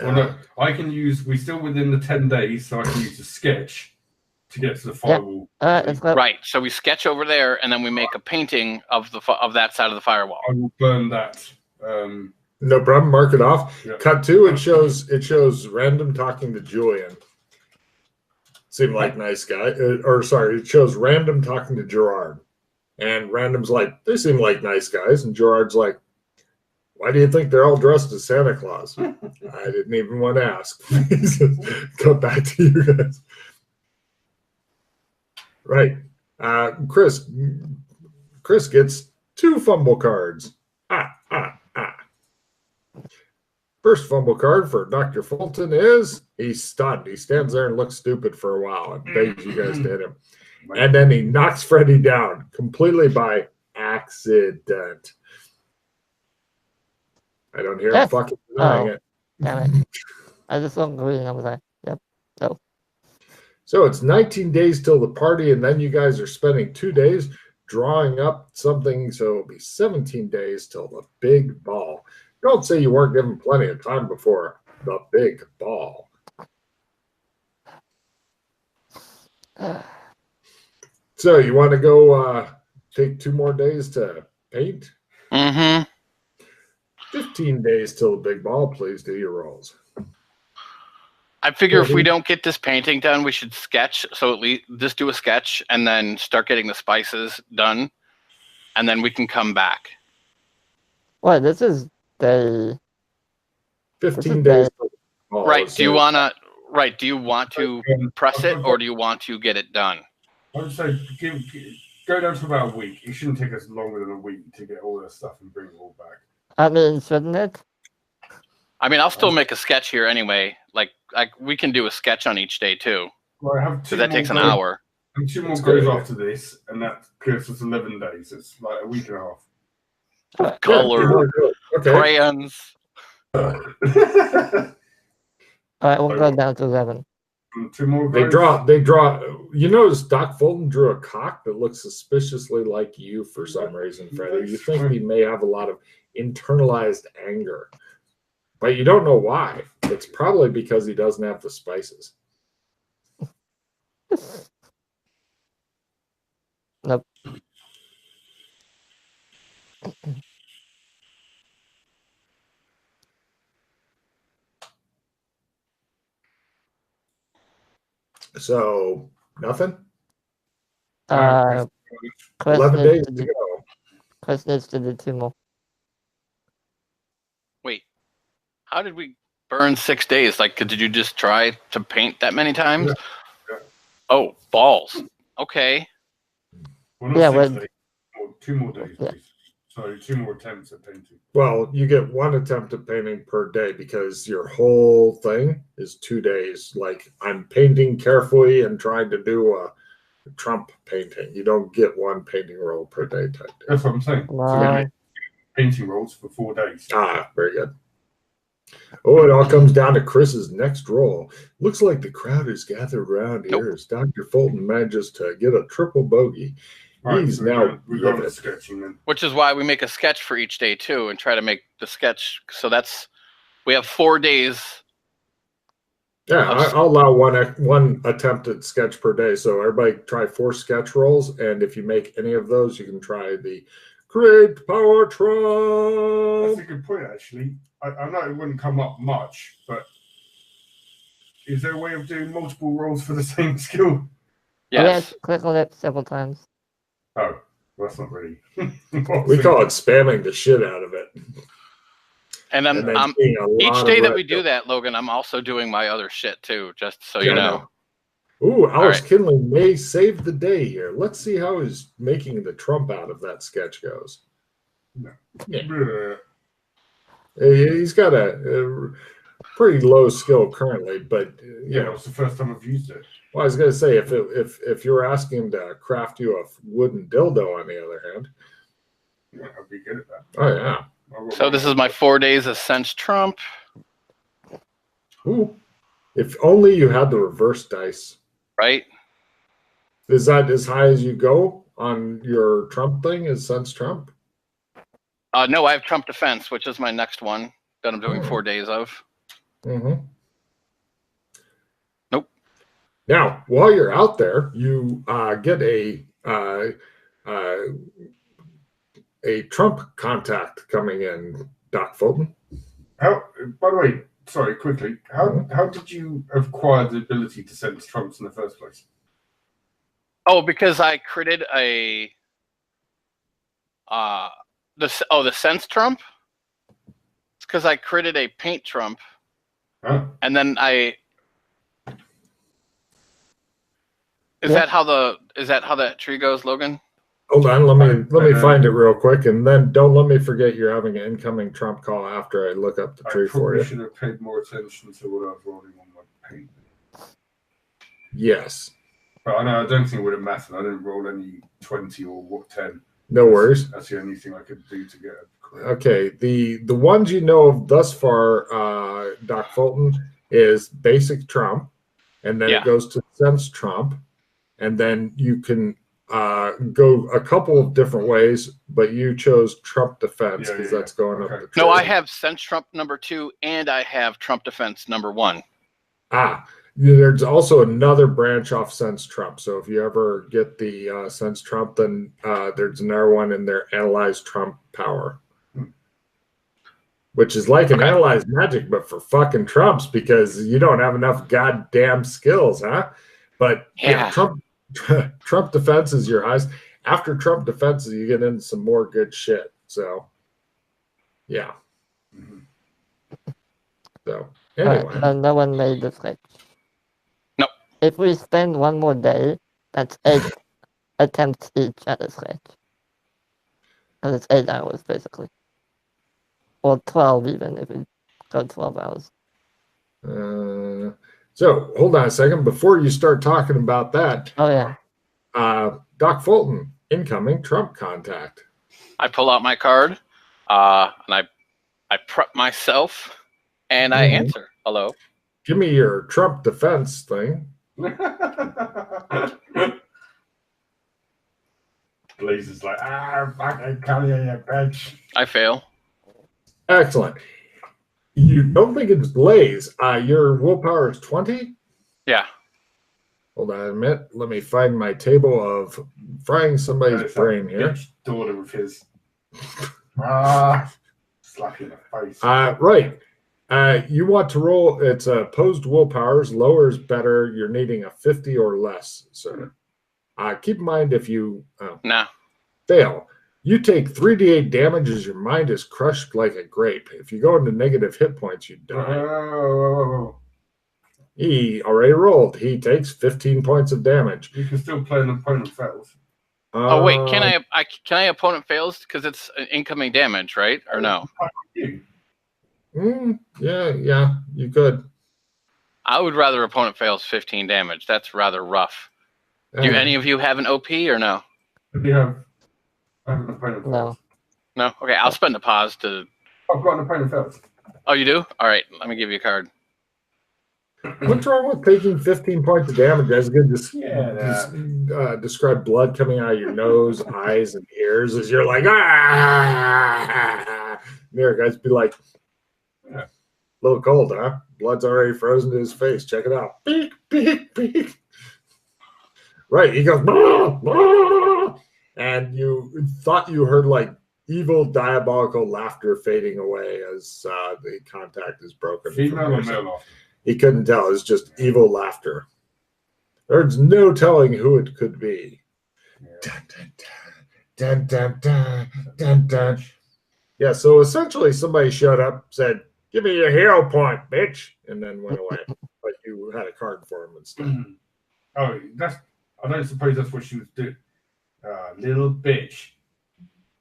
Well, no, I can use. We're still within the 10 days, so I can use the sketch to get to the firewall. Right. So we sketch over there, and then we make a painting of that side of the firewall. I will burn that. No problem. Mark it off. Yeah. Cut to it shows Random talking to Julian. Seemed like nice guy. It shows Random talking to Gerard, and Random's like, they seem like nice guys, and Gerard's like, why do you think they're all dressed as Santa Claus? I didn't even want to ask. Go back to you guys. Right. Chris gets 2 fumble cards. First fumble card for Dr. Fulton is he's stunned. He stands there and looks stupid for a while and begs you guys to hit him. And then he knocks Freddy down completely by accident. I don't hear him fucking denying it. Damn it. I just don't agree. I was like, yep. No. So it's 19 days till the party, and then you guys are spending 2 days drawing up something, so it'll be 17 days till the big ball. Don't say you weren't given plenty of time before the big ball. So you want to go take 2 more days to paint? Mm-hmm. 15 days till the big ball. Please do your rolls. I figure if we don't get this painting done, we should sketch. So at least just do a sketch and then start getting the spices done, and then we can come back. What? This is day 15 days. Right. Do you want to press it, or do you want to get it done? I would say go down to about a week. It shouldn't take us longer than a week to get all this stuff and bring it all back. I mean, shouldn't it? I mean, I'll still make a sketch here anyway. Like we can do a sketch on each day too. Well, I have 2 that takes an hour. And 2 more goes after this, and that gives us 11 days. It's like a week and a half. Color, crayons. All right, we'll go down to 11. 2 more. They draw. You notice Doc Fulton drew a cock that looks suspiciously like you for some reason, Freddie. You think he may have a lot of internalized anger, but you don't know why. It's probably because he doesn't have the spices. Nope. So nothing. Chris 11 days to go. Chris needs to do 2 more. Wait, how did we burn 6 days? Like, did you just try to paint that many times? Yeah. Oh, balls. Okay. Well, yeah, 6 days. 2 more days. Yeah. Sorry, 2 more attempts at painting. Well, you get 1 attempt at painting per day because your whole thing is 2 days. Like, I'm painting carefully and trying to do a Trump painting. You don't get 1 painting roll per day type day. That's what I'm saying. Wow. So we make painting rolls for 4 days. Ah, very good. Oh, it all comes down to Chris's next roll. Looks like the crowd is gathered around here as Dr. Fulton manages to get a triple bogey. Right, He's so now we're going to sketching then. Which is why we make a sketch for each day too, and try to make the sketch. So we have 4 days. Yeah, I'll allow one attempted sketch per day. So everybody try 4 sketch rolls, and if you make any of those, you can try the Great Power Trump. That's a good point, actually. I know it wouldn't come up much, but is there a way of doing multiple rolls for the same skill? Yes. Click on it several times. Oh, well, that's not really. We call it spamming the shit out of it. And each day that we do that, Logan, I'm also doing my other shit too, just so you know. Ooh, Alice Kinley may save the day here. Let's see how his making the Trump out of that sketch goes. No. Yeah. He's got a pretty low skill currently, but yeah, it's the first time I've used it. Well, I was going to say, if you were asking him to craft you a wooden dildo, on the other hand, yeah, I'd be good at that. Oh yeah. So this is my 4 days of Sense Trump. Ooh, if only you had the reverse dice. Right. Is that as high as you go on your Trump thing? Is Sense Trump? No, I have Trump Defense, which is my next one that I'm doing 4 days of. Mm-hmm. Nope. Now, while you're out there, you get a Trump contact coming in, Doc Fulton. How? By the way, sorry, quickly. How did you acquire the ability to sense Trumps in the first place? Oh, because I critted a the sense Trump. It's because I critted a paint Trump, and then Is that how that tree goes, Logan? Hold on, let me find it real quick, and then don't let me forget you're having an incoming Trump call after I look up the tree for you. I should have paid more attention to what I was rolling on my paint. Yes. But I don't think it would have mattered. I didn't roll any 20 or 10. No worries. That's the only thing I could do to get it. Okay, the ones you know of thus far, Doc Fulton, is basic Trump, and then it goes to sense Trump, and then you can go a couple of different ways, but you chose Trump defense because that's going up the tree. No, I have sense Trump number 2, and I have Trump defense number 1. There's also another branch off sense Trump. So if you ever get the sense Trump, then there's another one in there, analyze Trump power, which is like an analyze magic, but for fucking Trumps, because you don't have enough goddamn skills, huh? But Trump defense is your highest. After Trump defenses, you get into some more good shit. So, yeah. So, anyway. No one made the sketch. No. If we spend one more day, that's 8 attempts each at a sketch. And it's 8 hours, basically. Or 12, even, if we go 12 hours. So, hold on a second. Before you start talking about that. Oh, yeah. Doc Fulton, incoming Trump contact. I pull out my card, and I prep myself, and I answer. Hello. Give me your Trump defense thing. Blaze is like, fucking come here, you bitch. I fail. Excellent. You don't think it's Blaze. Your willpower is 20? Yeah. Hold on a minute. Let me find my table of frying somebody's brain here. Daughter of his. Slap in the face. Right. You want to roll. It's opposed willpowers. Lower is better. You're needing a 50 or less, sir. Keep in mind if you fail, you take 3d8 damage as your mind is crushed like a grape. If you go into negative hit points, you die. He already rolled. He takes 15 points of damage. You can still play an opponent fails. Oh wait, can I opponent fails because it's incoming damage, right? Or no? Yeah, you could. I would rather opponent fails 15 damage. That's rather rough. Do any of you have an OP or no? Do you have an opponent fails? No? Okay, I'll spend a pause to... I've got an opponent fails. Oh, you do? All right, let me give you a card. What's wrong with taking 15 points of damage? That's good. Describe blood coming out of your nose, eyes, and ears as you're like, There, guys, be like, a little cold, huh? Blood's already frozen to his face. Check it out. Beak, beak, beak. Right, he goes, bah, bah, and you thought you heard like evil, diabolical laughter fading away as the contact is broken. Female or male? He couldn't tell. It's just evil laughter. There's no telling who it could be. Dun, dun, dun, dun, dun, dun. Yeah, so essentially somebody showed up, said, "Give me your hero point, bitch," and then went away. But you had a card for him instead. I don't suppose that's what she was doing. Little bitch.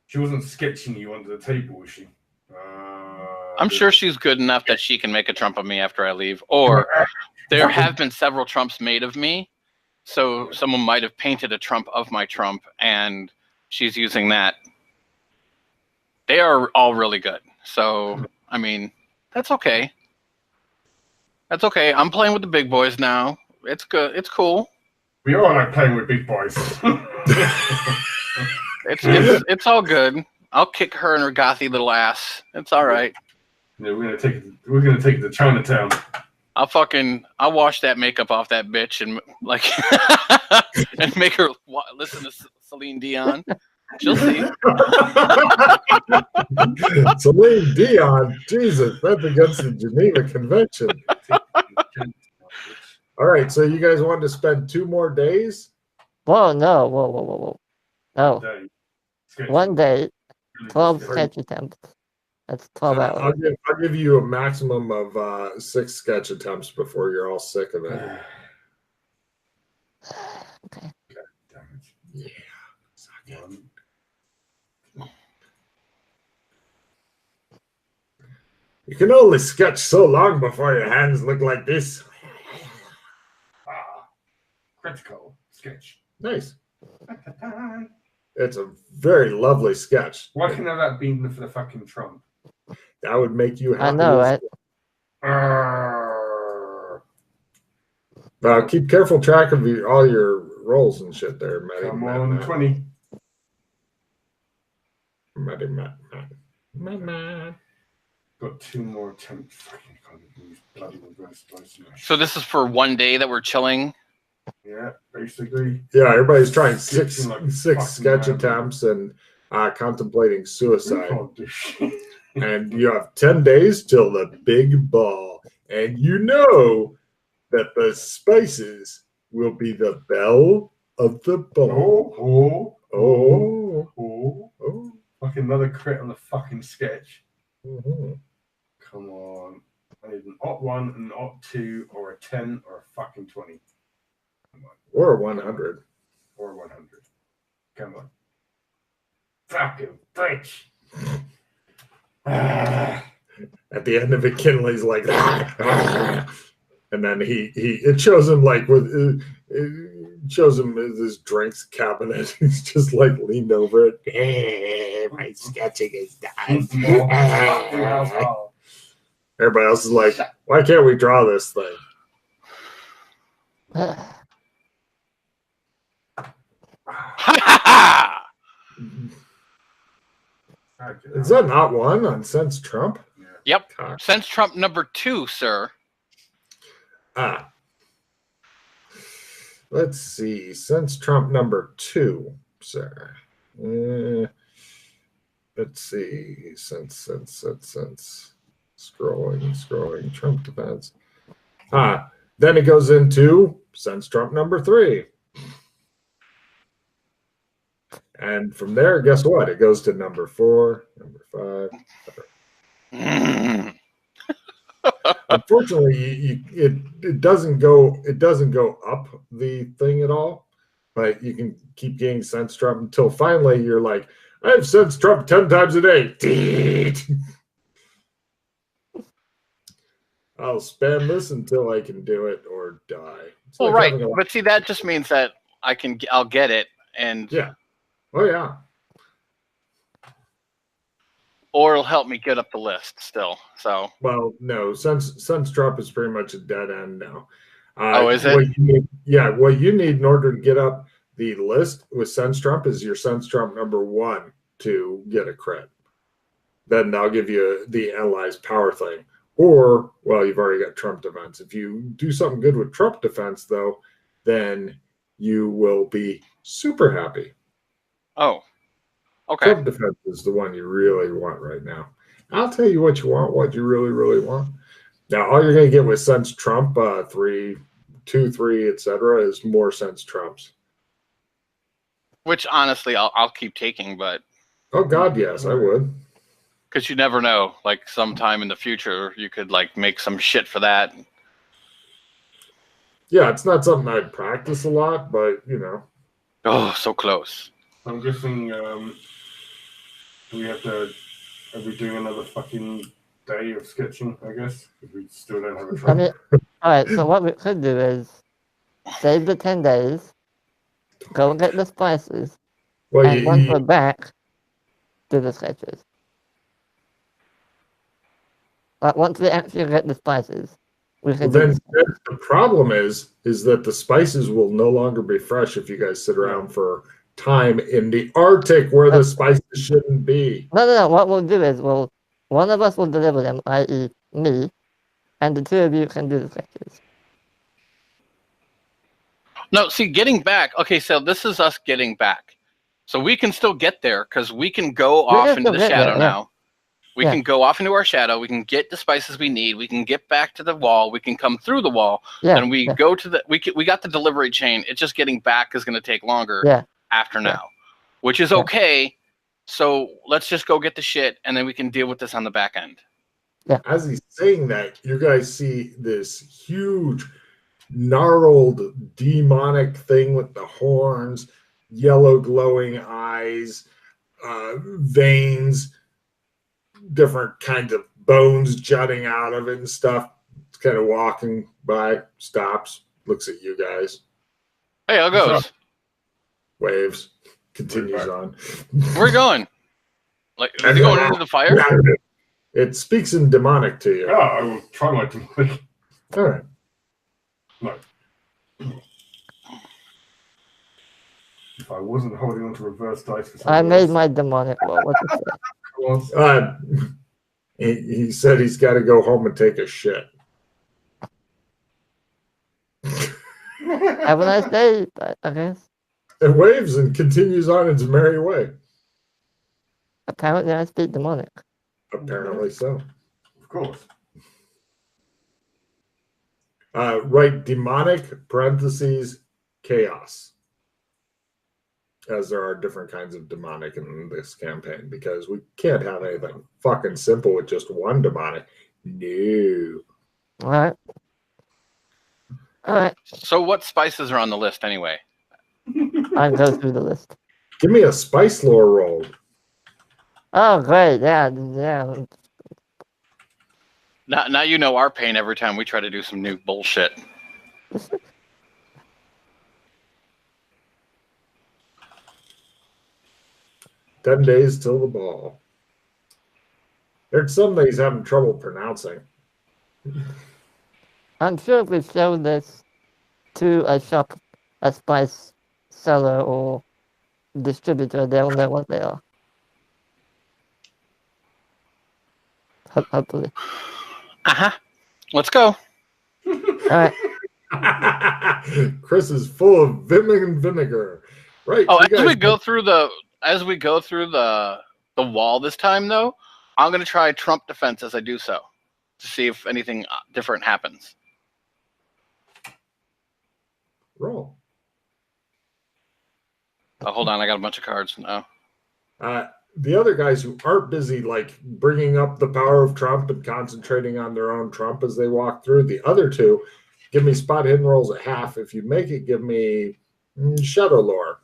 She wasn't sketching you under the table, was she? I'm sure she's good enough that she can make a trump of me after I leave. Or there have been several trumps made of me. So someone might have painted a trump of my trump, and she's using that. They are all really good. So, I mean, that's okay. That's okay. I'm playing with the big boys now. It's good. It's cool. We all like playing with big boys. It's all good. I'll kick her and her gothy little ass. It's all right. Yeah, we're gonna take it to Chinatown. I'll wash that makeup off that bitch and like and make her listen to Celine Dion. She'll see. Celine Dion, Jesus, that's against the Geneva Convention. All right, so you guys wanted to spend 2 more days? Whoa, no, whoa. No. One day, 12 sketch attempts. That's 12 hours. I'll give you a maximum of 6 sketch attempts before you're all sick of it. Okay. Yeah. Suck it. You can only sketch so long before your hands look like this. Critical sketch. Nice. It's a very lovely sketch. Why can't I have that been for the fucking Trump? That would make you happy. I know, right? Keep careful track of all your rolls and shit there, Matty. Come on, 20. Matty. Got 2 more attempts. Bloody reverse dice. So this is for one day that we're chilling. Yeah, basically. Yeah, everybody's trying six Like sketch attempts and contemplating suicide. And you have 10 days till the big ball. And you know that the spices will be the belle of the ball. Oh. Fucking another crit on the fucking sketch. Mm-hmm. Come on. I need an odd 1, an odd 2, or a 10, or a fucking 20. Come on. Or a 100. Or 100. Come on. Fucking bitch. At the end of it, Kinley's like, and then it shows him like it shows him his drinks cabinet. He's just like leaned over it. My sketching is done. Everybody else is like, why can't we draw this thing? Is that not one on Sense Trump? Yep. Sense Trump number 2, sir. Let's see. Sense Trump number 2, sir. Let's see. Sense. Scrolling. Trump defense. Then it goes into Sense Trump number 3. And from there, guess what? It goes to number 4, number 5. Unfortunately, it doesn't go up the thing at all, but you can keep getting Sense Trump until finally you're like, I have Sense Trump 10 times a day. I'll spam this until I can do it or die. It's well, like right, but see, that just means that I'll get it, and yeah. Oh yeah. Or it'll help me get up the list still. So well, no, Sense Trump is pretty much a dead end now. Is it? What you need in order to get up the list with Sense Trump is your Sense Trump number 1 to get a crit. Then I'll give you the analyze power thing. Or, well, you've already got Trump defense. If you do something good with Trump defense, though, then you will be super happy. Oh, okay. Trump defense is the one you really want right now. I'll tell you what you want, what you really, really want. Now, all you're going to get with Sense Trump 3, 2, 3, etc., is more Sense Trumps. Which, honestly, I'll keep taking, but... Oh, God, yes, I would. Because you never know. Like, sometime in the future, you could, like, make some shit for that. Yeah, it's not something I'd practice a lot, but, you know. Oh, so close. I'm guessing, are we doing another fucking day of sketching, I guess? Because we still don't have a Trump. Alright, so what we could do is save the 10 days, go and get the spices, and once we're back, do the sketches. But once we actually get the spices, we can then the problem is that the spices will no longer be fresh if you guys sit around for time in the Arctic where the spices shouldn't be. No. What we'll do is we'll One of us will deliver them, i.e. me, and the two of you can do the sketches. No, see, getting back. Okay, so this is us getting back. So we can still get there because we can go We off can into still the get shadow there, yeah. now. We Yeah. can go off into our shadow. We can get the spices we need. We can get back to the wall. We can come through the wall. Yeah. Then we go to the. We got the delivery chain. It's just getting back is going to take longer. Yeah. After Yeah. now, which is okay. So let's just go get the shit, and then we can deal with this on the back end. Yeah. As he's saying that, you guys see this huge, gnarled, demonic thing with the horns, yellow glowing eyes, veins, different kinds of bones jutting out of it and stuff. It's kind of walking by, stops, looks at you guys, Hey, how goes? waves, continues on. Where are you going? Like, is he going into the fire? It speaks in demonic to you. Yeah, I will try my demonic. All right. No. If I wasn't holding on to reverse dice for something I made else. my demonic roll. What's it say? He said he's got to go home and take a shit. Have a nice day, I guess. It waves and continues on its merry way. Apparently I speak demonic. Apparently so. Of course. Write demonic parentheses chaos, as there are different kinds of demonic in this campaign, because we can't have anything fucking simple with just one demonic. No. All right. All right. So what spices are on the list anyway? I'll go through the list. Give me a spice lore roll. Oh, great. Yeah. Yeah. Now you know our pain every time we try to do some new bullshit. $10 days till the ball. There's some that he's having trouble pronouncing. I'm sure if we show this to a shop, a spice seller or distributor, they'll know what they are. Hopefully. Uh-huh. Let's go. All right. Chris is full of vim and vinegar. Right. Oh, you as we guys- go through the wall this time, though, I'm gonna try Trump defense as I do so to see if anything different happens. Roll. Oh, hold on, I got a bunch of cards now. The other guys who aren't busy like bringing up the power of Trump and concentrating on their own Trump as they walk through, the other two give me spot hidden rolls at half. If you make it, give me shadow lore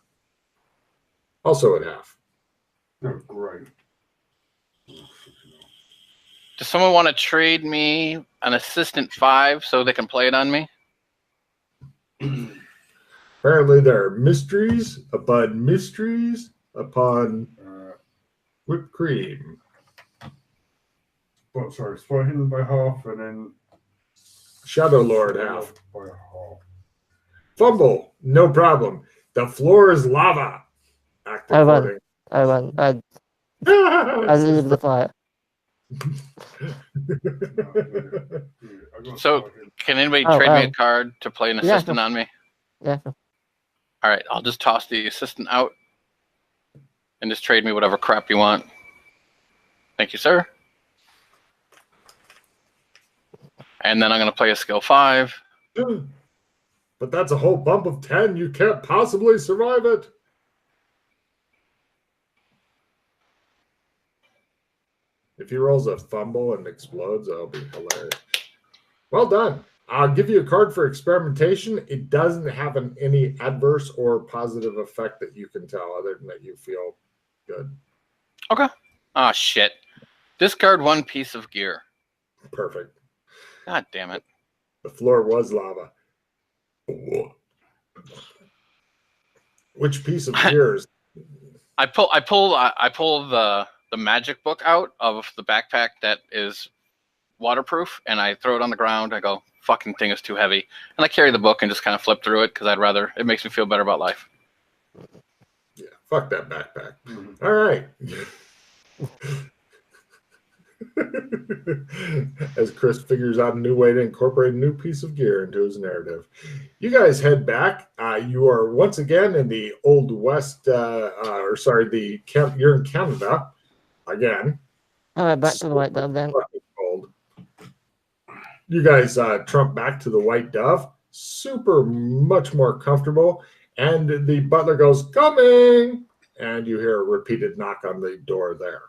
also at half. Oh, great. Does someone want to trade me an assistant 5 so they can play it on me? Apparently there are mysteries upon whipped cream. Well, sorry, spot hidden by half and then Shadow lore at half. by half. Fumble, no problem. The floor is lava. Act I run. according. I leave the fire. So, can anybody Oh, trade me a card to play an yeah, assistant on me? Yeah. All right, I'll just toss the assistant out and just trade me whatever crap you want. Thank you, sir. And then I'm going to play a skill 5. But that's a whole bump of 10. You can't possibly survive it. If he rolls a fumble and explodes, that'll be hilarious. Well done. I'll give you a card for experimentation. It doesn't have any adverse or positive effect that you can tell, other than that you feel good. Okay. Ah, shit. Discard 1 piece of gear. Perfect. God damn it. The floor was lava. Which piece of gear is? I pull the magic book out of the backpack that is waterproof, and I throw it on the ground. I go, fucking thing is too heavy. And I carry the book and just kind of flip through it because it makes me feel better about life. Yeah, fuck that backpack. All right. As Chris figures out a new way to incorporate a new piece of gear into his narrative. You guys head back. You are once again in the Old West, you're in Canada again. All right, back to the White Dove then. Cold. You guys trump back to the White Dove. Super much more comfortable. And the butler goes, "Coming!" And you hear a repeated knock on the door there.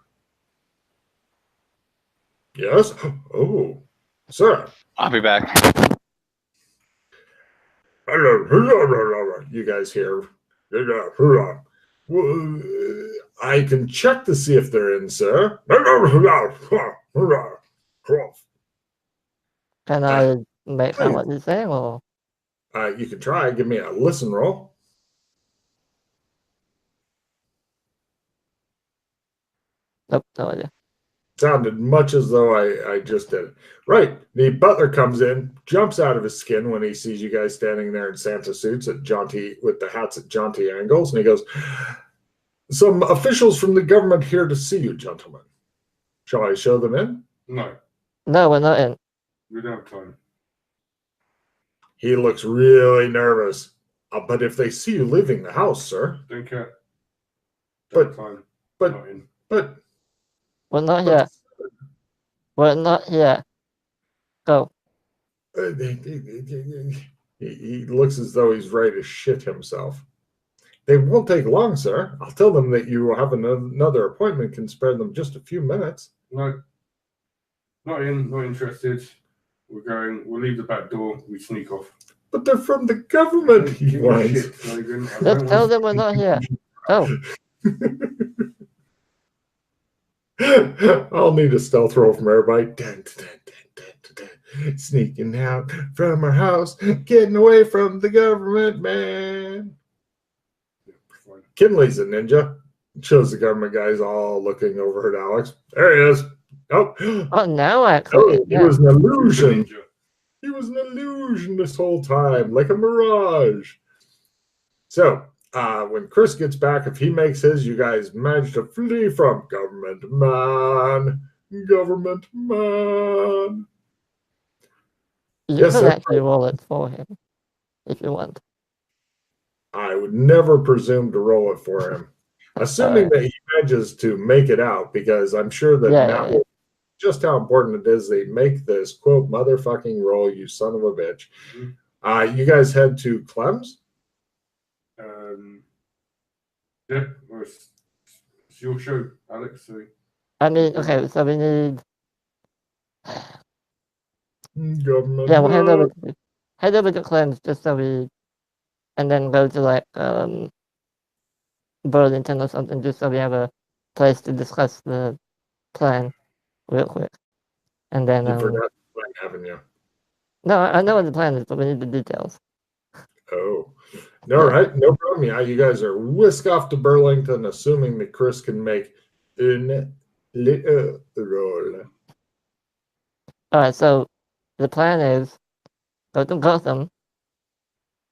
Yes? Oh, sir. I'll be back. You guys hear? I can check to see if they're in, sir. Can I make out what he's saying, or? You can try. Give me a listen roll. Nope, no idea. Sounded much as though I just did it. Right. The butler comes in, jumps out of his skin when he sees you guys standing there in Santa suits with the hats at jaunty angles, and he goes, "Some officials from the government here to see you, gentlemen. Shall I show them in?" No, No, we're not in. we don't have time. He looks really nervous. But if they see you leaving the house, sir. Don't care. But- time. but- Not in. But We're not here. We're not here. Go. he looks as though he's ready to shit himself. They won't take long, sir. I'll tell them that you have another appointment. Can spare them just a few minutes. No, not in. Not interested. We'll leave the back door. We sneak off. But they're from the government, he Give me whines. shit, Logan. I Just don't tell want- them we're not here. Go. I'll need a stealth roll from everybody. Dun, dun, dun, dun, dun. Sneaking out from our house, getting away from the government, man. Fine. Kinley's a ninja. Shows the government guys all looking over at Alex. There he is. Oh, Oh, now actually. oh, it Yeah. was an illusion. Ninja. He was an illusion this whole time, like a mirage. So, when Chris gets back, if he makes his, you guys manage to flee from government man. Government man. You Yes, could sir. actually roll it for him if you want. I would never presume to roll it for him, assuming that he manages to make it out, because I'm sure that Yeah, now yeah. just how important it is they make this quote motherfucking roll, you son of a bitch. You guys head to Clem's. Yeah, well, it's your show, Alex. So I mean, okay, so we need. Government. Yeah, we'll head over to Clem's just so we. And then go to like Burlington or something just so we have a place to discuss the plan real quick. And then. You forgot the plan, haven't you? No, I know what the plan is, but we need the details. Oh, all right, no problem. Yeah, you guys are whisk off to Burlington, assuming that Chris can make une little roll. Alright, so the plan is go to Gotham,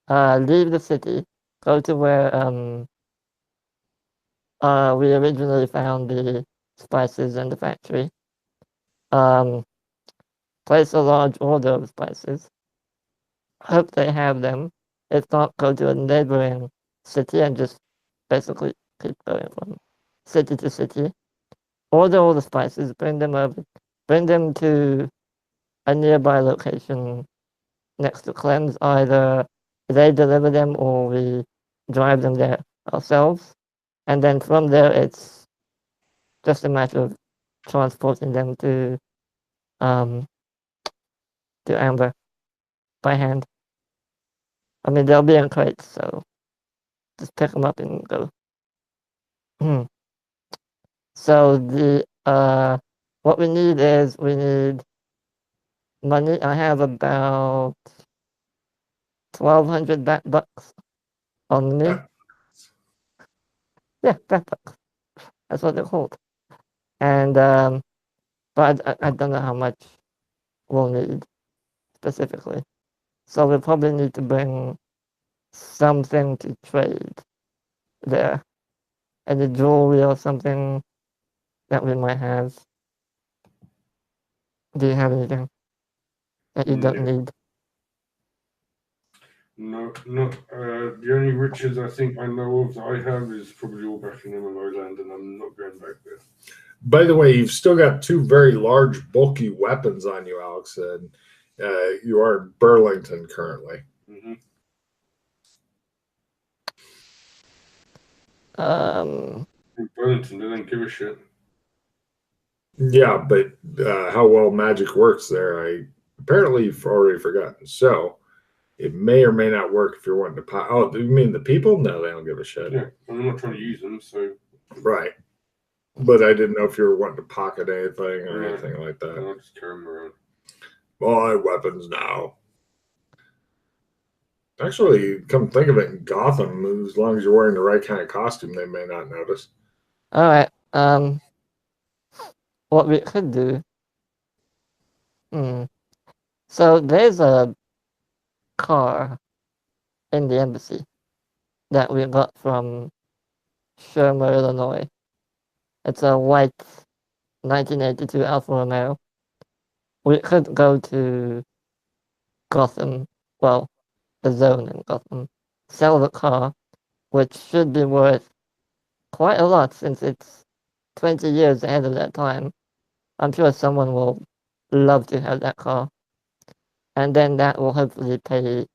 leave the city, go to where we originally found the spices in the factory. Place a large order of spices. Hope they have them. If not, go to a neighboring city and just basically keep going from city to city. Order all the spices, bring them to a nearby location next to Clem's. Either they deliver them or we drive them there ourselves. And then from there, it's just a matter of transporting them to Amber by hand. I mean, they'll be in crates, so just pick them up and go. So what we need is money. I have about 1,200 bucks on me. Yeah, bucks. That's what they're called. And but I don't know how much we'll need specifically. So we'll probably need to bring something to trade there. Any jewelry or something that we might have. Do you have anything that you don't need? No, not the only riches I think I know of that I have is probably all back in MMO land, and I'm not going back there. By the way, you've still got two very large, bulky weapons on you, Alex, and you are in Burlington currently. Mm-hmm. In Burlington, they don't give a shit. Yeah, but how well magic works there, apparently you've already forgotten. So it may or may not work if you're wanting to pop. Oh, you mean the people? No, they don't give a shit. Yeah, I'm not trying to use them, so. Right. But I didn't know if you were wanting to pocket anything or anything like that. I'll just carry them around. Well, I have weapons now. Actually, come think of it, in Gotham, as long as you're wearing the right kind of costume, they may not notice. All right. What we could do. So there's a car in the embassy that we got from Shermer, Illinois. It's a white 1982 Alfa Romeo. We could go to Gotham, well, the zone in Gotham, sell the car, which should be worth quite a lot since it's 20 years ahead of that time. I'm sure someone will love to have that car. And then that will hopefully pay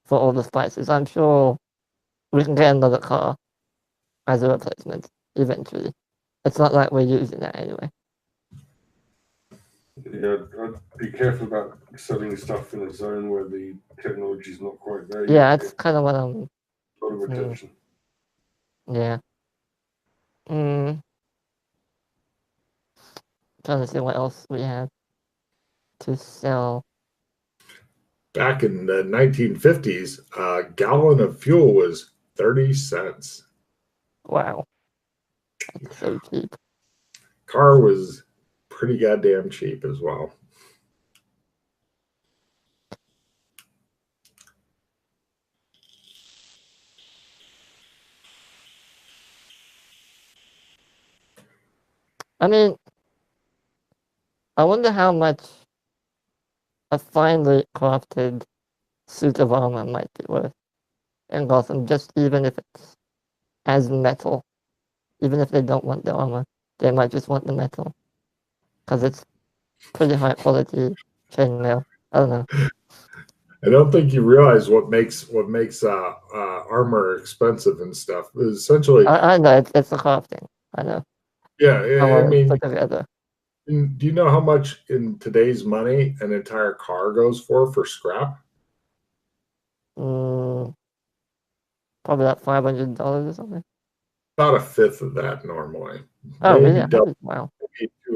for all the spices. I'm sure we can get another car as a replacement eventually. It's not like we're using that anyway. Yeah, I'd be careful about selling stuff in a zone where the technology's not quite there. Yeah, that's kind of what I'm. A lot of attention. Yeah. Trying to see what else we have to sell. Back in the 1950s, a gallon of fuel was 30 cents. Wow. That's so cheap. Car was pretty goddamn cheap as well. I mean, I wonder how much a finely crafted suit of armor might be worth in Gotham, just even if it's as metal. Even if they don't want the armor, they might just want the metal. Because it's pretty high quality chainmail. I don't know. I don't think you realize what makes armor expensive and stuff. Essentially, I know it's the crafting. I know. yeah. I mean, put together. do you know how much in today's money an entire car goes for scrap? Probably about $500 or something. About a fifth of that normally. Oh, Maybe really? double, Wow.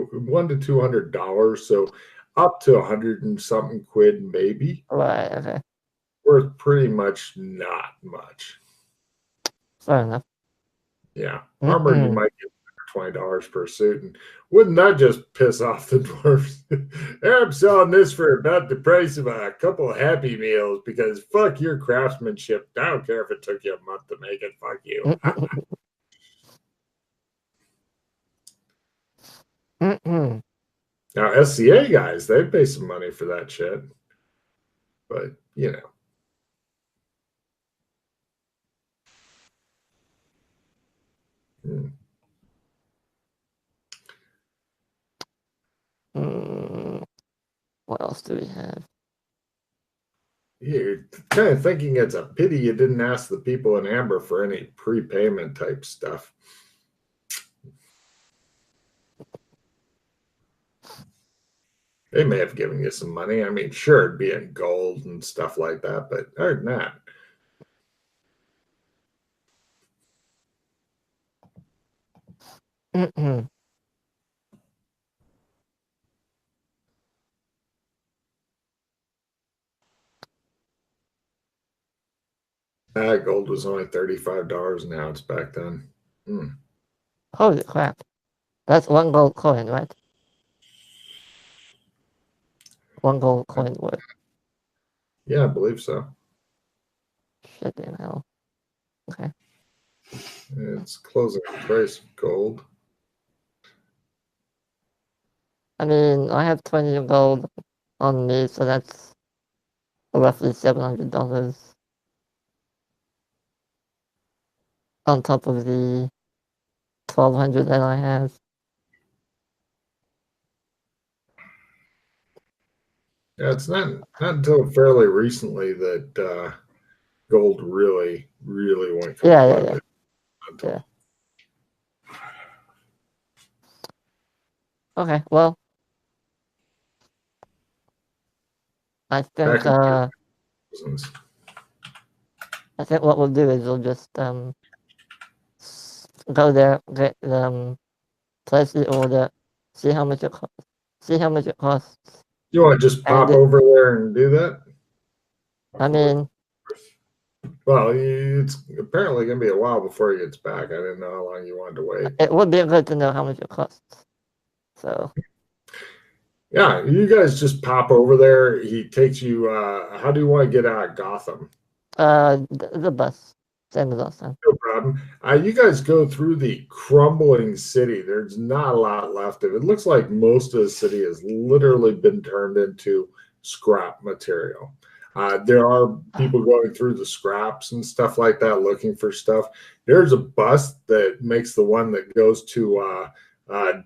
$100 to $200. So up to 100 and something quid, maybe. Right. Okay. Worth pretty much not much. Fair enough. Yeah, armor you might get $20 per suit, and wouldn't that just piss off the dwarves? I'm selling this for about the price of a couple of Happy Meals because fuck your craftsmanship. I don't care if it took you a month to make it. Fuck you. Now SCA guys, they pay some money for that shit, but you know. What else do we have? You're kind of thinking it's a pity you didn't ask the people in Amber for any prepayment type stuff. They may have given you some money. I mean, sure, it'd be in gold and stuff like that, but other than that. Gold was only $35 now. It's back then. Holy crap. That's one gold coin, right? One gold coin worth. Yeah, I believe so. Shit in hell. Okay. It's closing price of gold. I mean, I have 20 gold on me, so that's roughly $700 on top of the 1,200 that I have. Yeah, it's not until fairly recently that gold really went completely. Yeah. Okay, well, I think I think what we'll do is we'll just go there, get place the order, see how much it costs. You want to just pop over there and do that? I mean, well, it's apparently going to be a while before he gets back. I didn't know how long you wanted to wait. It would be good to know how much it costs. So. Yeah, you guys just pop over there. He takes you. How do you want to get out of Gotham? The bus, same as last time. No problem. You guys go through the crumbling city. There's not a lot left of it. It looks like most of the city has literally been turned into scrap material. There are people going through the scraps and stuff like that, looking for stuff. There's a bus that makes the one that goes to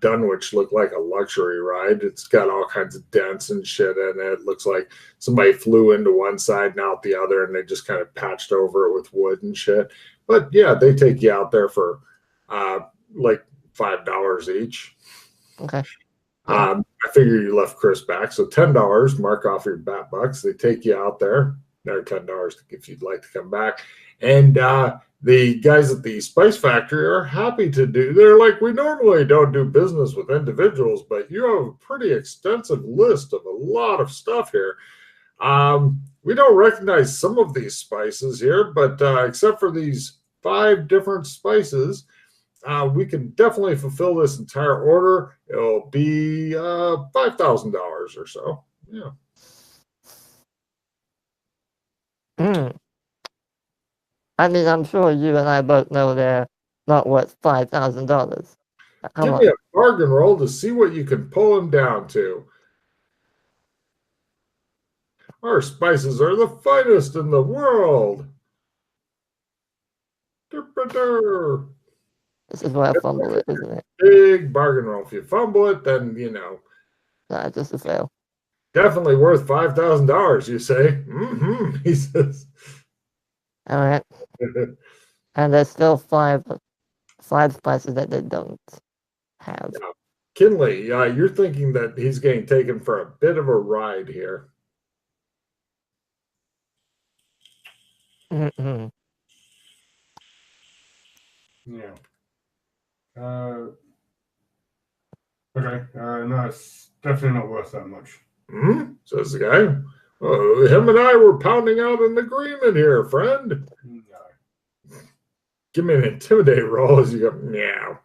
Dunwich look like a luxury ride. It's got all kinds of dents and shit in it. It looks like somebody flew into one side and out the other, and they just kind of patched over it with wood and shit. But yeah, they take you out there for like $5 each. Okay. I figure you left Chris back, so $10. Mark off your bat bucks. They take you out there. Another $10 if you'd like to come back. And the guys at the spice factory are happy to do. They're like, we normally don't do business with individuals, but you have a pretty extensive list of a lot of stuff here. We don't recognize some of these spices here, but except for these 5 different spices, we can definitely fulfill this entire order. It'll be $5,000 or so. Yeah. I mean, I'm sure you and I both know they're not worth $5,000. Give me a bargain roll to see what you can pull them down to. Our spices are the finest in the world. This is why I fumble it, isn't it? Big bargain roll. If you fumble it, then, you know. Nah, just a fail. Definitely worth $5,000, you say. He says. All right. And there's still five spices that they don't have. Yeah. Kinley, you're thinking that he's getting taken for a bit of a ride here. Mm-hmm. Yeah. Okay. No, it's definitely not worth that much. Says the guy. Oh, him and I were pounding out an agreement here, friend. No. Give me an intimidate roll as you go, meow.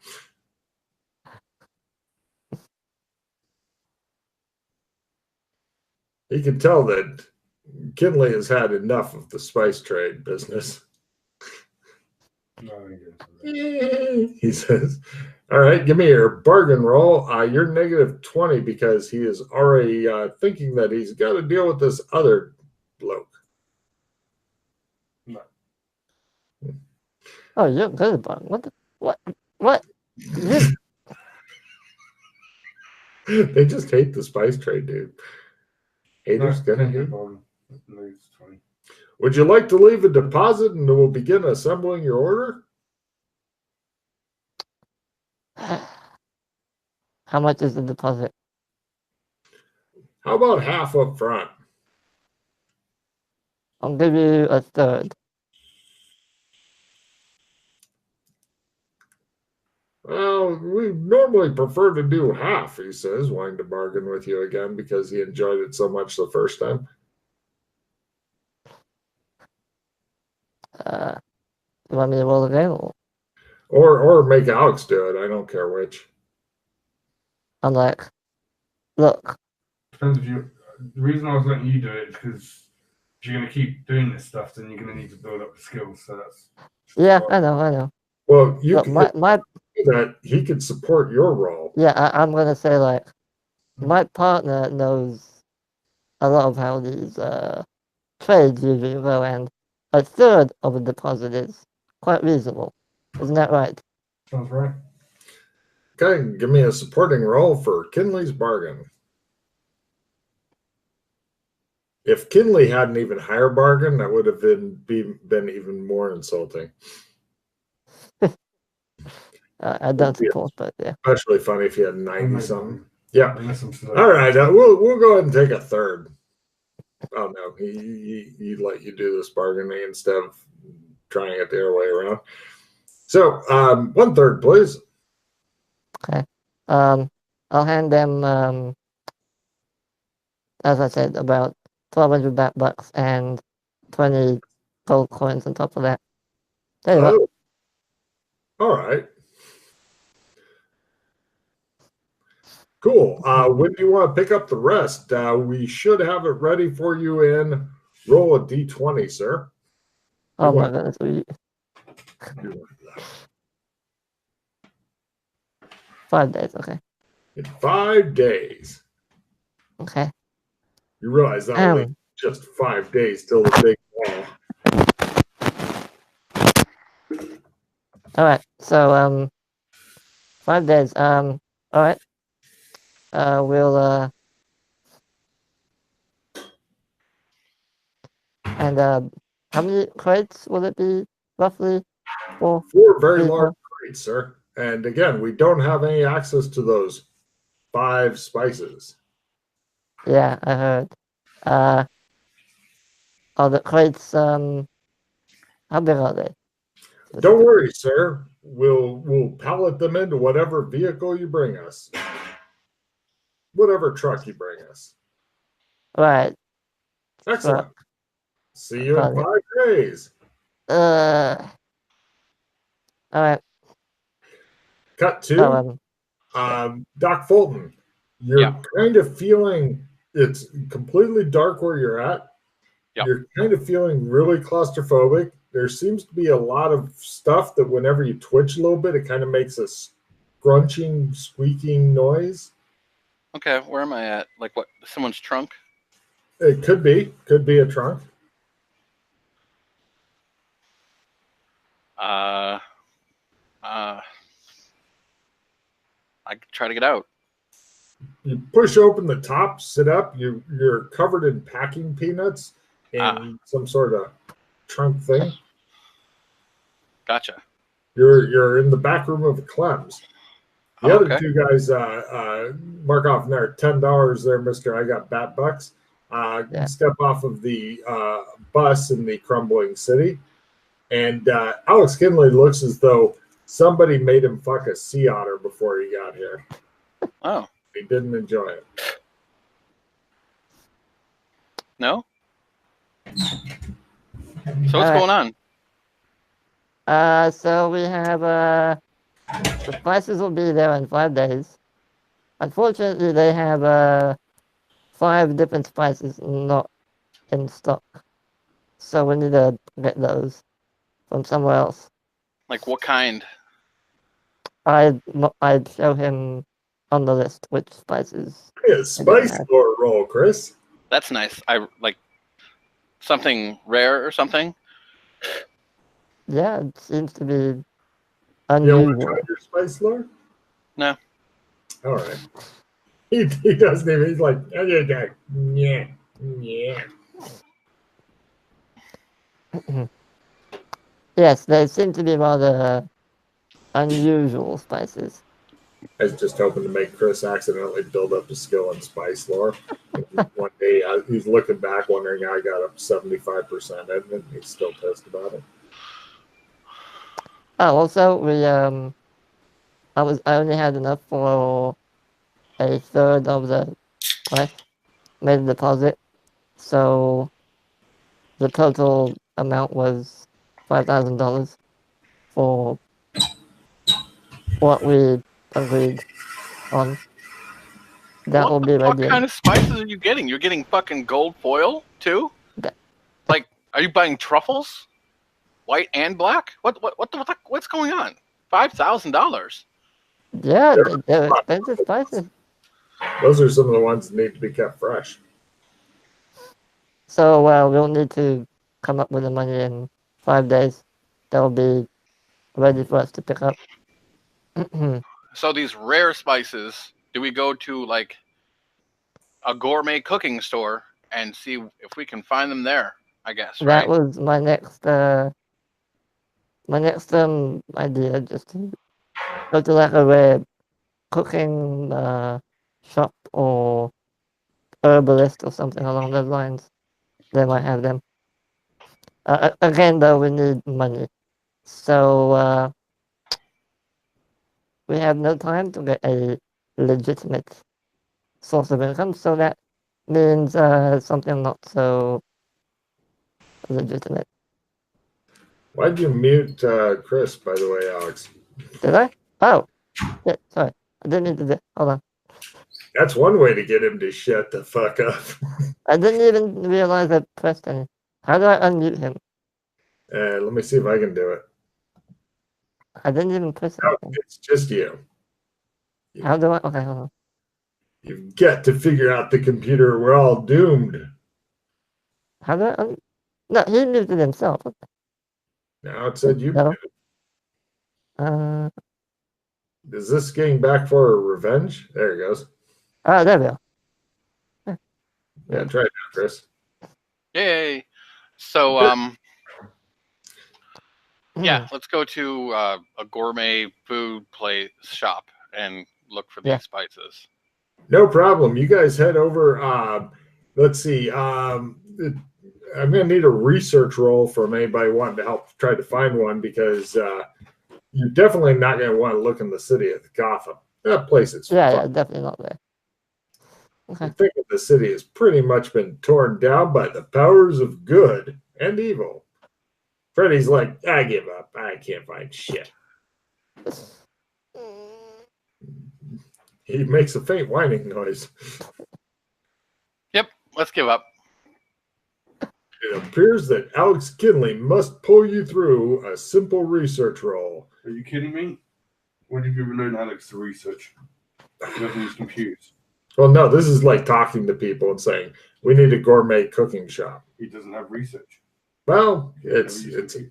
You can tell that Kinley has had enough of the spice trade business. No, He says, all right, give me your bargain roll. You're -20 because he is already thinking that he's got to deal with this other bloke. No. Oh, you're good about it. What? They just hate the spice trade, dude. Haters No, gonna hate. Lose 20. Would you like to leave a deposit and we'll begin assembling your order? How much is the deposit? How about half up front? I'll give you a third. Well, we normally prefer to do half, he says, wanting to bargain with you again because he enjoyed it so much the first time. You want me to roll again? Or make Alex do it. I don't care which. I'm like, look. Depends if you. The reason I was letting you do it is because if you're going to keep doing this stuff, then you're going to need to build up the skills. So that's. Yeah, I know. Well, you look, can that he could support your role. Yeah, I'm gonna say like, my partner knows a lot of how these trades usually go, and a third of a deposit is quite reasonable. Isn't that right? Sounds right. Okay, give me a supporting role for Kinley's bargain. If Kinley had an even higher bargain, that would have been even more insulting. I don't support, but yeah. Especially funny if you had 90 something. Yeah. All All right, we'll go ahead and take a third. Oh no, he let you do this bargaining instead of trying it the other way around. So 1/3, please. Okay. I'll hand them, as I said, about 1,200 bucks and 20 gold coins on top of that. There you go. All right. Cool. When do you want to pick up the rest? We should have it ready for you in roll a d20, sir. Oh my goodness. 5 days, okay. In 5 days. Okay. You realize that only just 5 days till the big ball. All right. So 5 days. All right. We'll and how many crates will it be roughly? 4 very large crates, sir. And again, we don't have any access to those 5 spices. Yeah, I heard. Are the crates how big are they? Don't worry, sir. We'll pallet them into whatever vehicle you bring us. Whatever truck you bring us. Right. Excellent. See you in 5 days. All right. Cut to Doc Fulton. You're kind of feeling it's completely dark where you're at. Yep. You're kind of feeling really claustrophobic. There seems to be a lot of stuff that whenever you twitch a little bit, it kind of makes a scrunching, squeaking noise. Okay, where am I at? Like what? Someone's trunk? It could be a trunk. I try to get out. You push open the top, sit up. You're covered in packing peanuts in some sort of trunk thing. Gotcha. You're in the back room of Clem's. The other okay. two guys mark off in there $10 there, Mister. I got bat bucks. Step off of the bus in the crumbling city, and Alex Kinley looks as though somebody made him fuck a sea otter before he got here. Oh. He didn't enjoy it. No? So what's going on? So we have the spices will be there in 5 days. Unfortunately, they have 5 different spices not in stock. So we need to get those from somewhere else. Like what kind? I'd show him on the list which spices. Yeah, spice lore roll, Chris. That's nice. I like something rare or something. Yeah, it seems to be unusual. You want to try your spice lore? No. All right. He doesn't even. He's like, yeah. Yes, they seem to be rather unusual spices. I was just hoping to make Chris accidentally build up his skill in spice lore. One day he's looking back wondering how I got up 75% in it, and he's still pissed about it. Oh, also we I only had enough for a third of the price, made a deposit, so the total amount was $5,000 for what we agreed on. That will be ready. What kind of spices are you getting? You're getting fucking gold foil too? Like, are you buying truffles, white and black? What's going on? $5,000. Yeah, they're expensive spices. Those are some of the ones that need to be kept fresh. So we'll need to come up with the money in 5 days. They'll be ready for us to pick up. So these rare spices, do we go to like a gourmet cooking store and see if we can find them there? I guess, right? That was my next idea, just to go to like a rare cooking shop or herbalist or something along those lines. They might have them. Again, though, we need money, so we have no time to get a legitimate source of income. So that means something not so legitimate. Why'd you mute Chris, by the way, Alex? Did I? Oh, shit, sorry. I didn't mean to do. Hold on. That's one way to get him to shut the fuck up. I didn't even realize I pressed any. How do I unmute him? Let me see if I can do it. I didn't even press No, anything. it's just you. How do I? Okay, hold on. You've got to figure out the computer. We're all doomed. How do I? No, he muted himself. Now it said you. No. Is this getting back for revenge? There it goes. There we go. Yeah, try it now, Chris. Yay! So yeah, let's go to a gourmet food place shop and look for these spices. No problem. You guys head over. Let's see. I'm going to need a research roll from anybody wanting to help try to find one, because you're definitely not going to want to look in the city of Gotham. That place is yeah, definitely not there. Okay. I think the city has pretty much been torn down by the powers of good and evil. Freddy's like, I give up. I can't find shit. He makes a faint whining noise. Yep, let's give up. It appears that Alex Kinley must pull you through a simple research roll. Are you kidding me? When have you ever known Alex to research? He doesn't use computers. Well, no, this is like talking to people and saying, we need a gourmet cooking shop. He doesn't have research. Well, it's a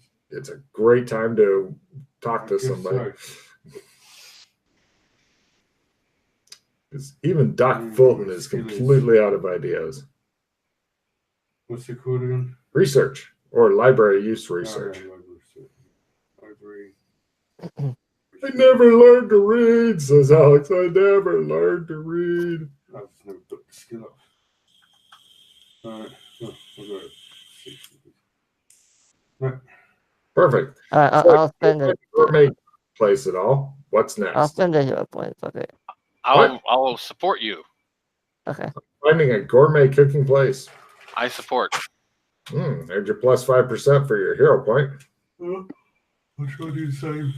great time to talk to somebody. So. Because even Doc Fulton is completely out of ideas. What's it called again? Research, or library use research. Library. I never learned to read, says Alex. I never learned to read. I've just never put the skill up. Alright. No. Perfect. I'll spend it. Gourmet place at all. What's next? I'll spend a hero point. Okay. I'll support you. Okay. Finding a gourmet cooking place. I support. There's your plus 5% for your hero point. I'll try to do the same.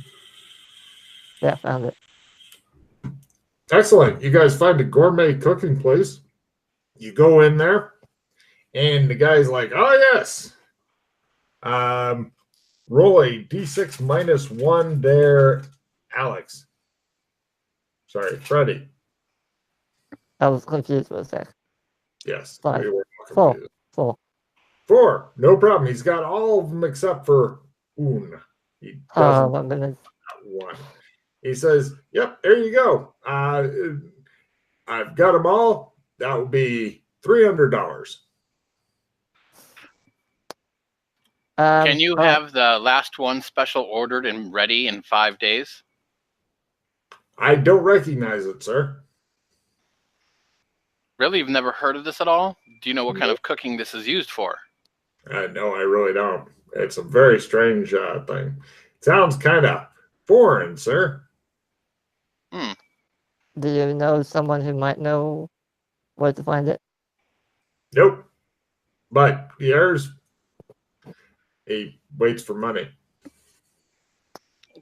Yeah, found it. Excellent. You guys find a gourmet cooking place. You go in there, and the guy's like, oh, yes. Roll a d6 -1 there, Alex. Sorry, Freddy. I was confused for a sec. Yes. 5. We were 4. confused. 4. 4. No problem. He's got all of them except for Un. He doesn't Oh, my goodness. one. He says, yep, there you go. I've got them all. That would be $300. Can you have the last one special ordered and ready in 5 days? I don't recognize it, sir. Really? You've never heard of this at all? Do you know what kind of cooking this is used for? No, I really don't. It's a very strange thing. Sounds kind of foreign, sir. Do you know someone who might know where to find it? Nope. But he waits for money.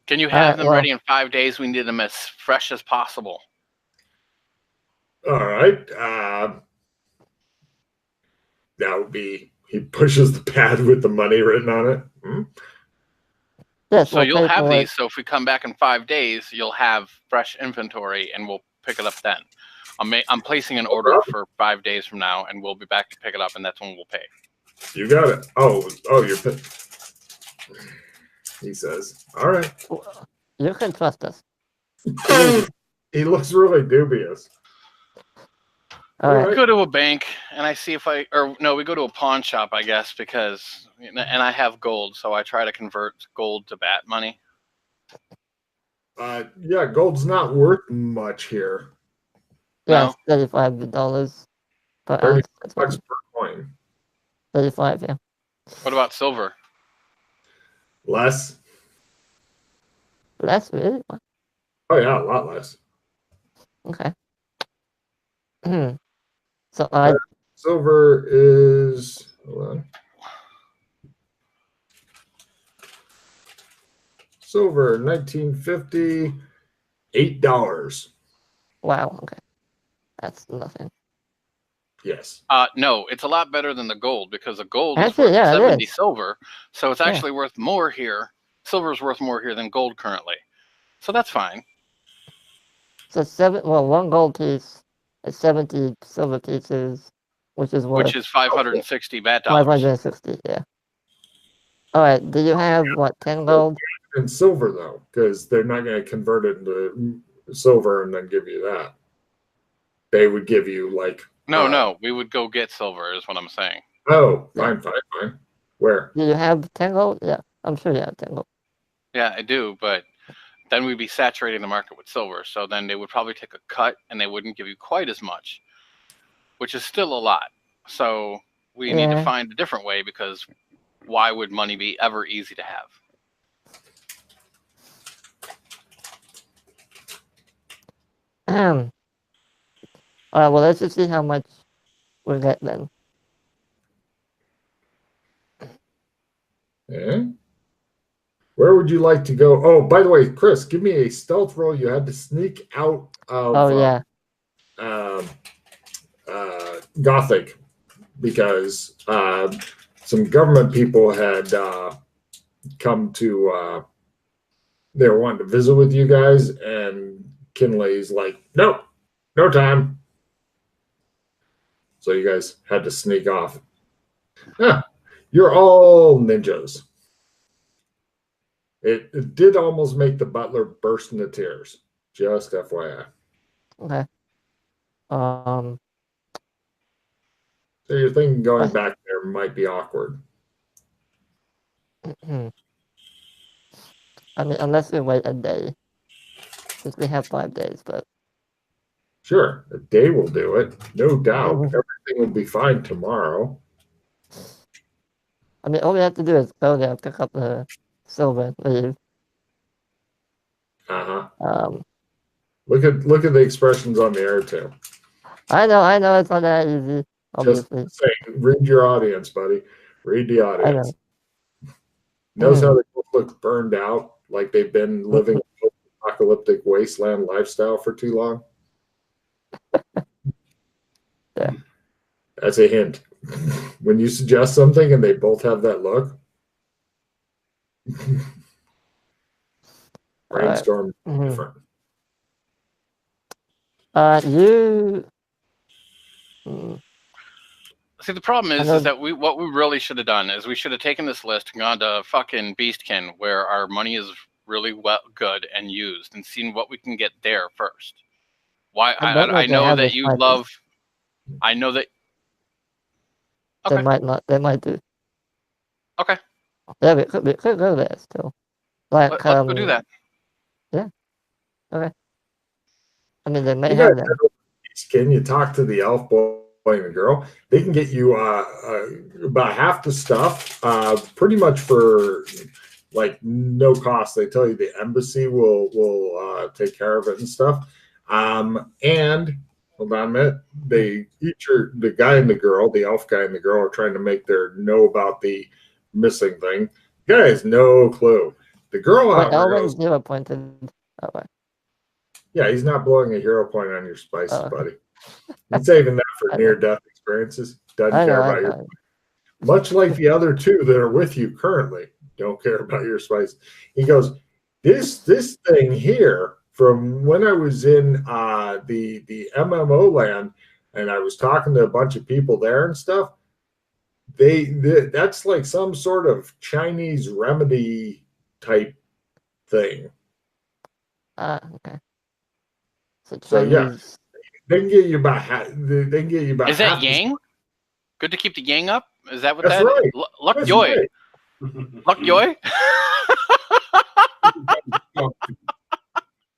Can you have them ready in 5 days? We need them as fresh as possible. All right. That would be, he pushes the pad with the money written on it. Yes, So you'll have these. So if we come back in 5 days, you'll have fresh inventory and we'll pick it up then. I'm placing an order for 5 days from now, and we'll be back to pick it up, and that's when we'll pay. You got it. Oh, you're. He says, "All right." You can trust us. He looks really dubious. All right. We go to a bank, and I see we go to a pawn shop, I guess, because, and I have gold, so I try to convert gold to bat money. Yeah, gold's not worth much here. Yes, No? $35 per 30 ounce. bucks per coin. 35, yeah. What about silver? Less. Less, really? Oh yeah, a lot less. Okay. So Silver is. Hold on. Silver, 1950, $8. wow, okay. That's nothing. Yes. No, it's a lot better than the gold, because the gold is Actually, worth yeah, it 70 is. silver, so it's actually worth more here. Silver is worth more here than gold currently, so that's fine. So one gold piece is 70 silver pieces, which is worth 560 bat dollars. 560, yeah. All right, do you have, 10 gold? And silver, though, because they're not going to convert it into silver and then give you that. They would give you, like... No, we would go get silver, is what I'm saying. Oh, fine. Where? Do you have 10 gold? Yeah, I'm sure you have 10 gold. Yeah, I do, but then we'd be saturating the market with silver, so then they would probably take a cut, and they wouldn't give you quite as much, which is still a lot. So we need to find a different way, because why would money be ever easy to have? All right, well, let's just see how much we get then. Yeah. Where would you like to go? Oh, by the way, Chris, give me a stealth roll. You had to sneak out of Gothic, because some government people had come to, they were wanting to visit with you guys, and Kinley's like, nope, no time. So you guys had to sneak off. You're all ninjas. It did almost make the butler burst into tears. Just FYI. Okay. So you're thinking going back there might be awkward. I mean, unless we wait a day, since we have 5 days, but... Sure, a day will do it. No doubt. Everything will be fine tomorrow. I mean, all we have to do is go there, pick up the silver, leave. Look at the expressions on the air too. I know it's not that easy, obviously. Just saying, read your audience, buddy. Read the audience. I know. Notice how they both look burned out, like they've been living an apocalyptic wasteland lifestyle for too long. Yeah. That's a hint. When you suggest something and they both have that look, brainstorm different. See, the problem is that what we really should have done is we should have taken this list and gone to fucking Beastkin, where our money is really good and used, and seen what we can get there first. Why? I know that you love. I know that. Okay. They might not. They might do. Okay. Yeah, we could go there still. Like, let's go do that. Yeah. Okay. I mean, they may have them. Can you talk to the elf boy and the girl? They can get you about half the stuff, pretty much for like no cost. They tell you the embassy will take care of it and stuff. And hold on a minute, the guy and the girl, the elf guy and the girl, are trying to make their know about the missing thing. The guy has no clue. The girl Elvin's hero pointed that way. Yeah, he's not blowing a hero point on your spices, buddy. He's saving that for near-death experiences. Doesn't care about your. Much like the other two that are with you currently, don't care about your spice. He goes, this thing here from when I was in the MMO land and I was talking to a bunch of people there and stuff, that's like some sort of Chinese remedy type thing. Okay. So yeah, they can get you about they can get you about. Is that yang? Good to keep the yang up? Is that what That's that right. is? Luck That's yoy. right. Luck yoy?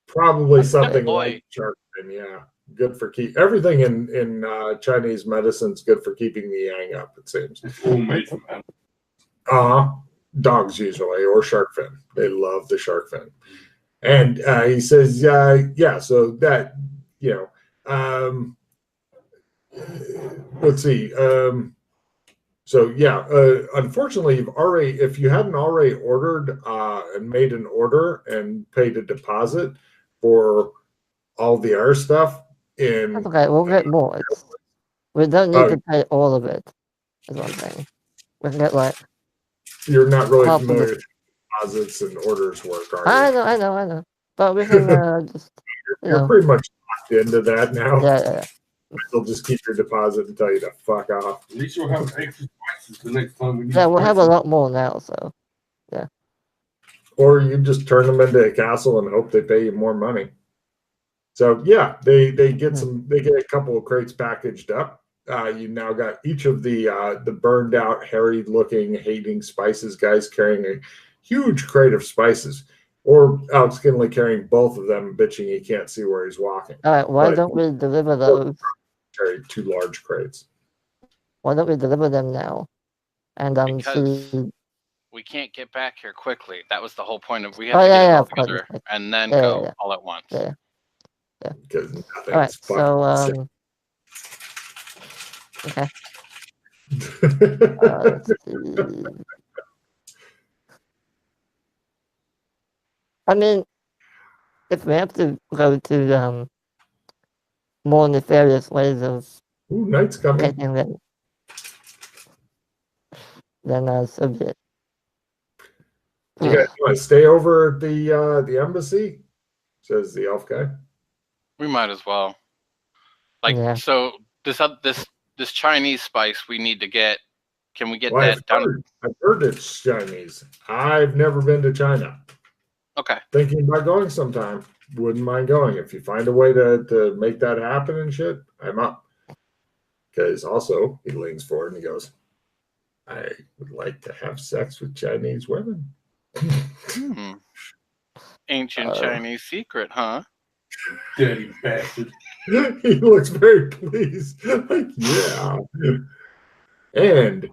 Probably something Oi. like shark fin, yeah. Good for everything in Chinese medicine is good for keeping the yang up, it seems. It's all made from animals. Dogs usually, or shark fin. They love the shark fin. And he says, yeah, so that, let's see. So yeah, unfortunately, if you hadn't already ordered and made an order and paid a deposit for all the other stuff, That's okay, we'll get more. We don't need to pay all of it, is what I'm saying. We can get like... You're not really familiar with deposits and orders work, are you? I know. But we can just... You're pretty much locked into that now. Yeah. They'll just keep your deposit and tell you to fuck off. At least you'll have extra spices the next time we need. Yeah, we'll have a lot more now, so yeah. Or you just turn them into a castle and hope they pay you more money. So yeah, they get a couple of crates packaged up. You now got each of the burned out, harried looking, hating spices guys carrying a huge crate of spices, or Alex Kinley carrying both of them, bitching he can't see where he's walking. All right, why don't we deliver those? Carry 2 large crates. Why don't we deliver them now? And because see. We can't get back here quickly. That was the whole point of we have to get it all together and then go all at once. Yeah. Because all right, so okay. Let's see. I mean, if we have to go to more nefarious ways of night's coming. getting them, then so be it. You guys want to stay over at the embassy? Says the elf guy. We might as well. So this Chinese spice we need to get. Can we get that done? I've heard it's Chinese. I've never been to China. Okay. Thinking about going sometime. Wouldn't mind going. If you find a way to make that happen and shit, I'm up. Because also, he leans forward and he goes, I would like to have sex with Chinese women. Ancient Chinese secret, huh? Dirty bastard. He looks very pleased. Like, yeah. And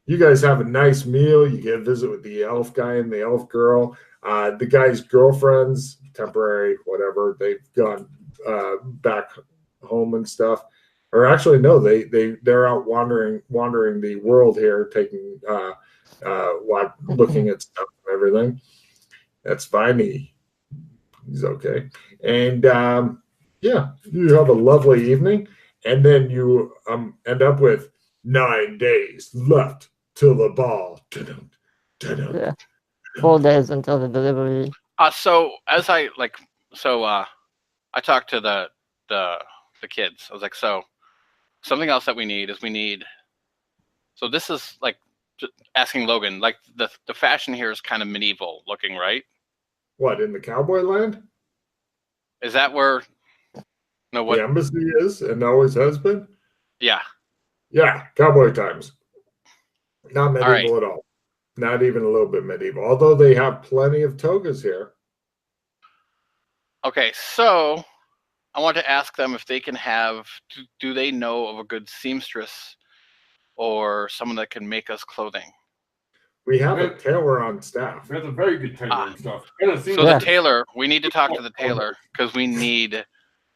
you guys have a nice meal. You get a visit with the elf guy and the elf girl. The guy's girlfriends, temporary, whatever, they've gone back home and stuff. Or actually, no, they're out wandering the world here, taking looking at stuff and everything. That's fine. He's okay. And yeah, you have a lovely evening, and then you end up with 9 days left till the ball. Yeah. 4 days until the delivery. So as I talked to the kids. I was like, so something else that we need. So this is like just asking Logan, like the fashion here is kind of medieval looking, right? What, in the cowboy land? Is that where? No, what the embassy is and always has been? Yeah. Yeah, cowboy times. Not medieval at all. Not even a little bit medieval. Although they have plenty of togas here. Okay, so I want to ask them if they can have. Do they know of a good seamstress or someone that can make us clothing? We have a tailor on staff. We have a very good tailor and stuff. So the tailor, we need to talk to the tailor because we need.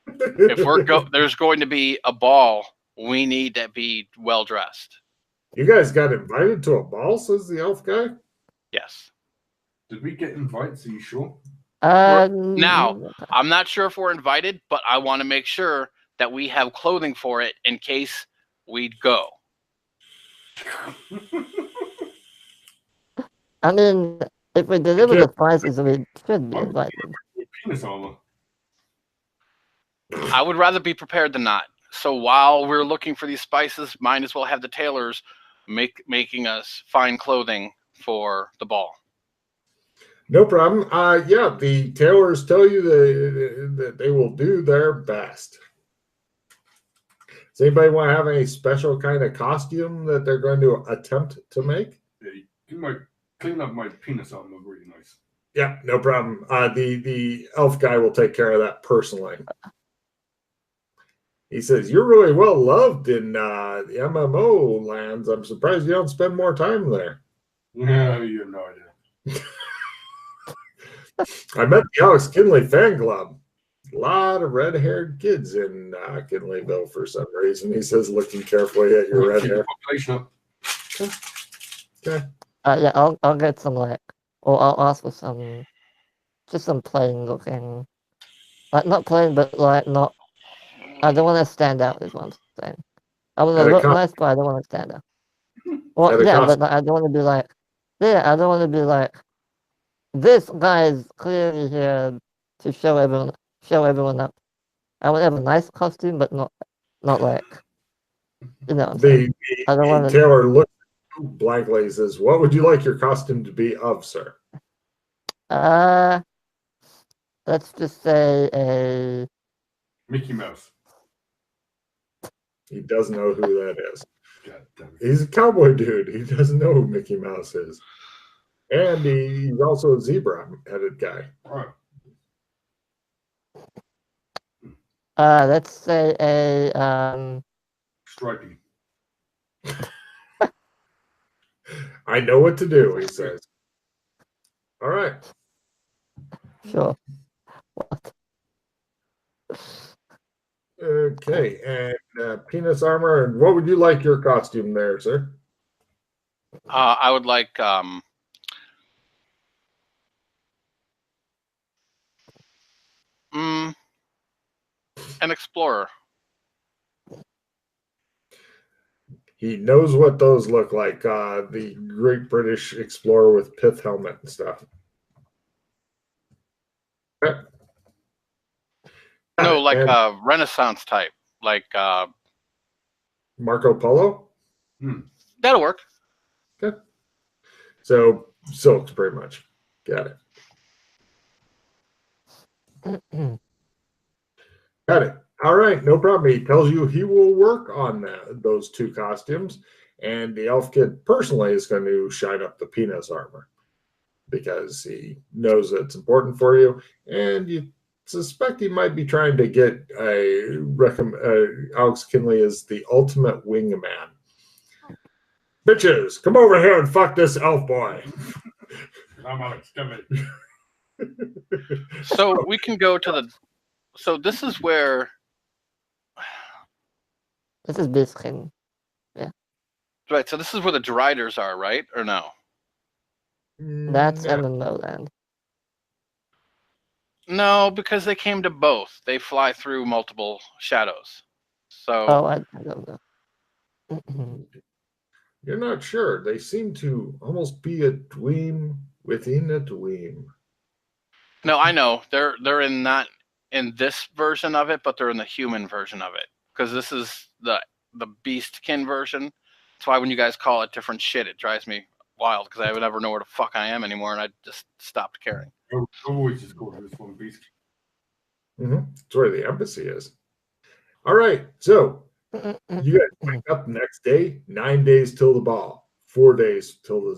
If there's going to be a ball, we need to be well dressed. You guys got invited to a ball, says the elf guy? Yes. Did we get invites? Are you sure? Now, I'm not sure if we're invited, but I want to make sure that we have clothing for it in case we go. I mean, if we deliver the spices, we should be invited. Penis armor. I would rather be prepared than not. So while we're looking for these spices, might as well have the tailors making us fine clothing for the ball. No problem. Yeah, the tailors tell you that they will do their best. Does anybody want to have any special kind of costume that they're going to attempt to make? Yeah, you might clean up my penis armor really nice. Yeah, no problem. The elf guy will take care of that personally. He says, "You're really well loved in the MMO lands. I'm surprised you don't spend more time there." Yeah, you have no idea. I met the Alex Kinley fan club. A lot of red-haired kids in Kinleyville for some reason. He says, looking carefully at your red hair. Population up. Okay. Yeah, I'll get some or I'll ask for just some plain looking, not plain, but not. I don't want to stand out. Is what I'm saying. I want to look nice, but I don't want to stand out. Well, yeah, but I don't want to be I don't want to be this guy is clearly here to show everyone up. I want to have a nice costume, but not like, you know. The I don't want to. Taylor looks blankly and says, "What would you like your costume to be of, sir?" Let's just say a Mickey Mouse. He doesn't know who that is. God damn it. He's a cowboy dude. He doesn't know who Mickey Mouse is. And he's also a zebra-headed guy. All right. Let's say a Stripey. I know what to do, he says. All right. Sure. What? Okay, and penis armor. And what would you like your costume there, sir? I would like an explorer. He knows what those look like. The Great British Explorer with pith helmet and stuff. Okay. No, like a Renaissance type, like Marco Polo. That'll work. Okay. So silks, pretty much. Got it. Got it. All right, no problem. He tells you he will work on those two costumes, and the elf kid personally is going to shine up the penis armor because he knows it's important for you, and you suspect he might be trying to get Alex Kinley as the ultimate wingman. Bitches, come over here and fuck this elf boy. I'm Alex Kinley. So we can go to the. So this is where. This is Biskin. Yeah. Right. So this is where the Deriders are, right? Or no? That's MMO land. No, because they came to both. They fly through multiple shadows. So. Oh, I don't know. You're not sure. They seem to almost be a dweem within a dweem. No, I know. They're in not in this version of it, but they're in the human version of it. Because this is the beastkin version. That's why when you guys call it different shit, it drives me wild because I would never know where the fuck I am anymore, and I just stopped caring. I've always just called this one beast. That's where the embassy is. All right, so you guys wake up next day, 9 days till the ball, 4 days till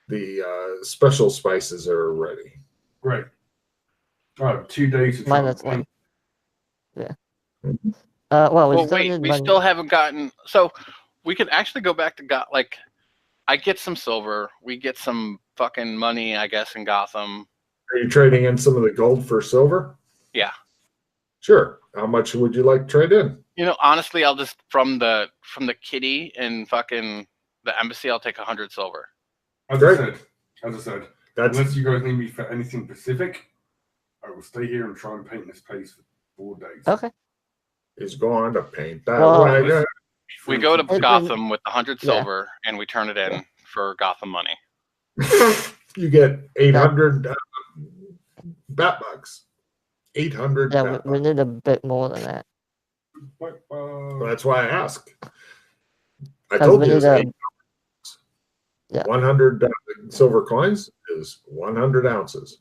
the special spices are ready. Great. Oh, 2 days. Minus one. Yeah. Well, we still haven't gotten. So we could actually go back to I get some silver. We get some fucking money, I guess, in Gotham. Are you trading in some of the gold for silver? Yeah. Sure. How much would you like to trade in? You know, honestly, I'll just from the kitty and fucking the embassy, I'll take 100 silver. As I said, That's unless you guys need me for anything specific, I will stay here and try and paint this place for 4 days. Okay. He's going to paint that Well, We go to Gotham with 100 silver, and we turn it in for Gotham money. You get 800 bat bucks. 800. Yeah, we need a bit more than that. That's why I ask. I 'Cause told we you it's need a- 8. Yeah. 100 silver coins is 100 ounces.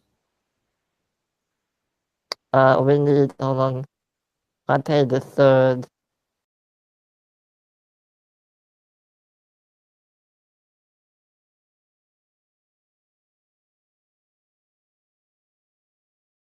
We need, hold on. I paid the third